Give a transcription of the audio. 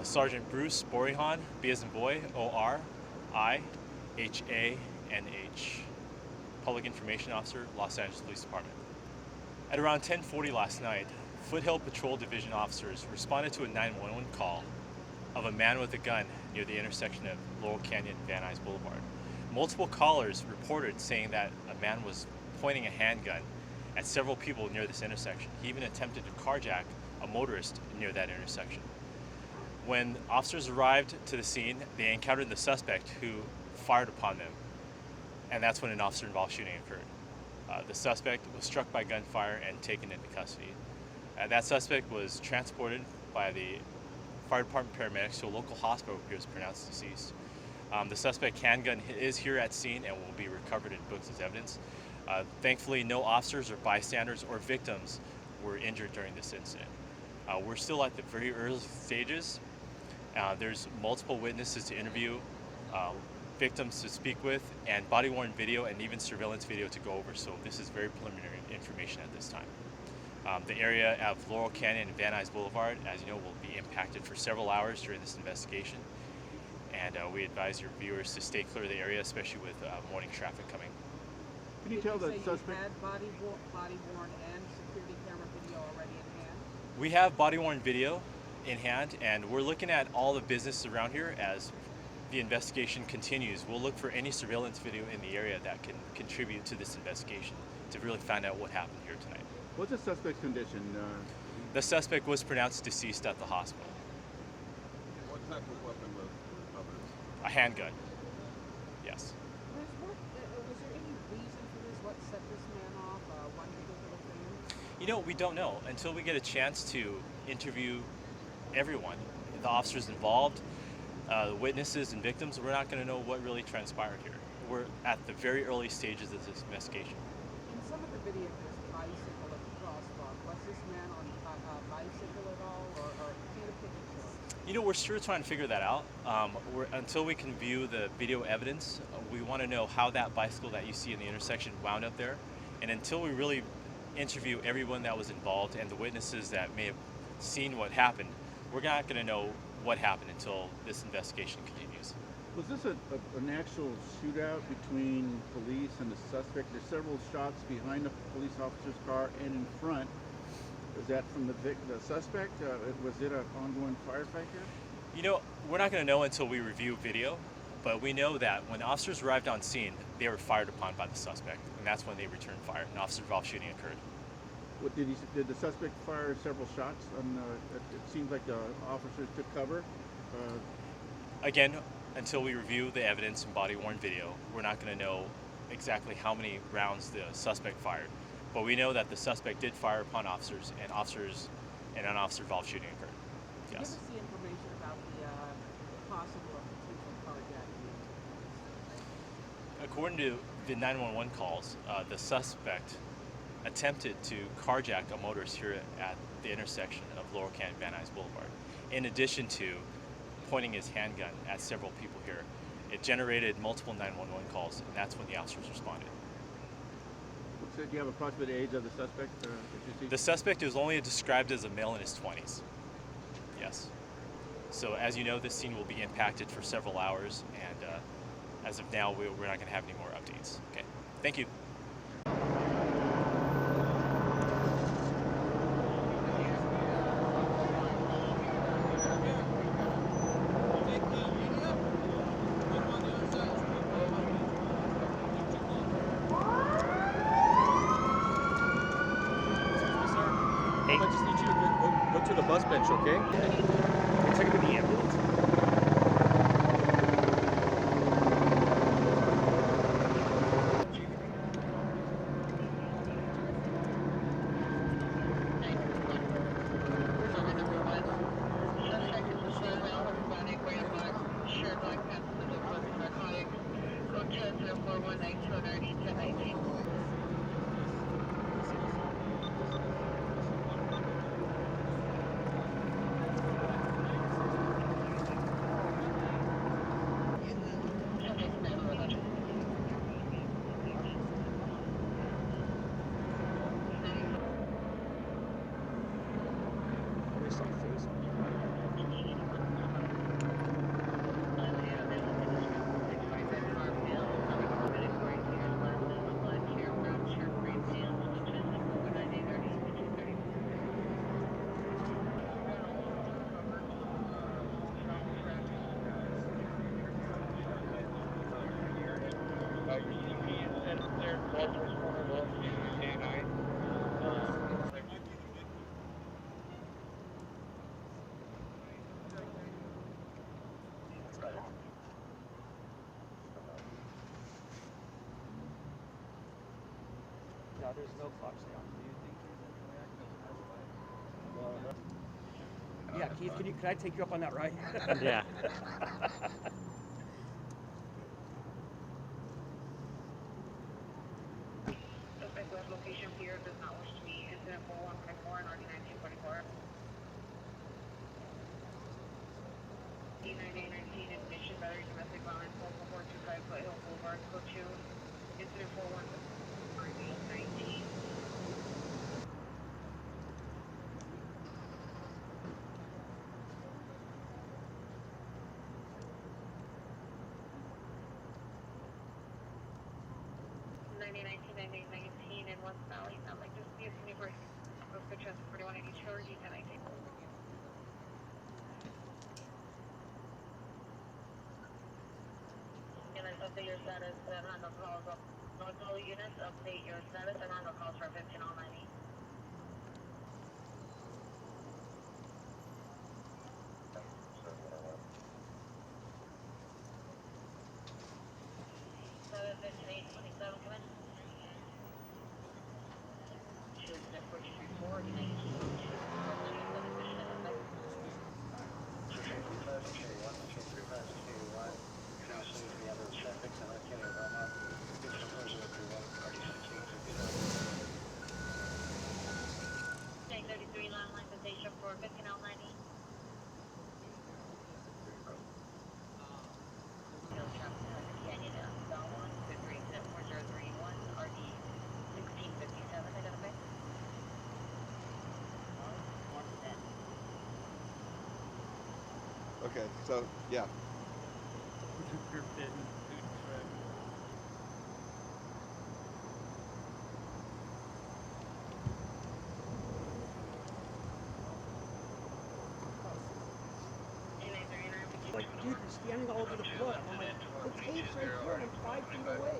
Sergeant Bruce Borihan, B as in boy, O-R-I-H-A-N-H, Public Information Officer, Los Angeles Police Department. At around 10:40 last night, Foothill Patrol Division officers responded to a 911 call of a man with a gun near the intersection of Laurel Canyon and Van Nuys Boulevard. Multiple callers reported saying that a man was pointing a handgun at several people near this intersection. He even attempted to carjack a motorist near that intersection. When officers arrived to the scene, they encountered the suspect who fired upon them, and that's when an officer-involved shooting occurred. The suspect was struck by gunfire and taken into custody. That suspect was transported by the fire department paramedics to a local hospital where he was pronounced deceased. The suspect handgun is here at scene and will be recovered and booked as evidence. Thankfully, no officers or bystanders or victims were injured during this incident. We're still at the very early stages. There's multiple witnesses to interview, victims to speak with, and body-worn video and even surveillance video to go over, so this is very preliminary information at this time. The area of Laurel Canyon and Van Nuys Boulevard, as you know, will be impacted for several hours during this investigation, and we advise your viewers to stay clear of the area, especially with morning traffic coming. Can you tell the suspect? You had body-worn and security camera video already in hand? We have body-worn video in hand, and we're looking at all the businesses around here as the investigation continues. We'll look for any surveillance video in the area that can contribute to this investigation to really find out what happened here tonight. What's the suspect's condition? The suspect was pronounced deceased at the hospital. What type of weapon was recovered? A handgun. Yes. Was there any reason for this? What set this man off? One particular thing? You know, we don't know until we get a chance to interview everyone, the officers involved, the witnesses and victims. We're not going to know what really transpired here. We're at the very early stages of this investigation. In some of the video, there's a bicycle at the crosswalk. Was this man on a bicycle at all, or paint a picture for us? You know, we're still trying to figure that out. Until we can view the video evidence, we want to know how that bicycle that you see in the intersection wound up there. And until we really interview everyone that was involved and the witnesses that may have seen what happened, we're not going to know what happened until this investigation continues. Was this an actual shootout between police and the suspect? There's several shots behind the police officer's car and in front. Was that from the suspect? Was it an ongoing firefight here? You know, we're not going to know until we review video, but we know that when officers arrived on scene, they were fired upon by the suspect, and that's when they returned fire. An officer-involved shooting occurred. What, did the suspect fire several shots? It seems like the officers took cover. Again, until we review the evidence and body-worn video, we're not going to know exactly how many rounds the suspect fired. But we know that the suspect did fire upon officers, and an officer-involved shooting occurred. Yes. Give us the information about the possible or potential carjacking. According to the 911 calls, the suspect attempted to carjack a motorist here at the intersection of Laurel Canyon and Van Nuys Boulevard. In addition to pointing his handgun at several people here, it generated multiple 911 calls, and that's when the officers responded. Do you have approximate age of the suspect? The suspect is only described as a male in his 20s. Yes. So as you know, this scene will be impacted for several hours, and as of now, we're not going to have any more updates. Okay. Thank you. I just need you to go to the bus bench, okay? We're taking to the ambulance. Yeah, there's no clock down. Do you think he's yeah, Keith, can I take you up on that ride? Yeah. Suspect left location here does not wish to meet. Incident 4154 and RD 1944. D9819 ignition battery domestic violence 14425 Foothill Boulevard code 2. Incident 4119. 9819 in West Valley. Not like this be a neighbor. Road transport 4180 charge D1019. Units update your status and handle calls up. North all units update your status and handle calls for 15090. Status 15827 come in. Incident 4234 33 landline station for 15090. Hill traffic Canyon down 1 to 34031 RD 1657 identify. Okay, so yeah. Like, dude, you're standing all over the floor. I'm like, the tape's right here and I'm 5 feet away.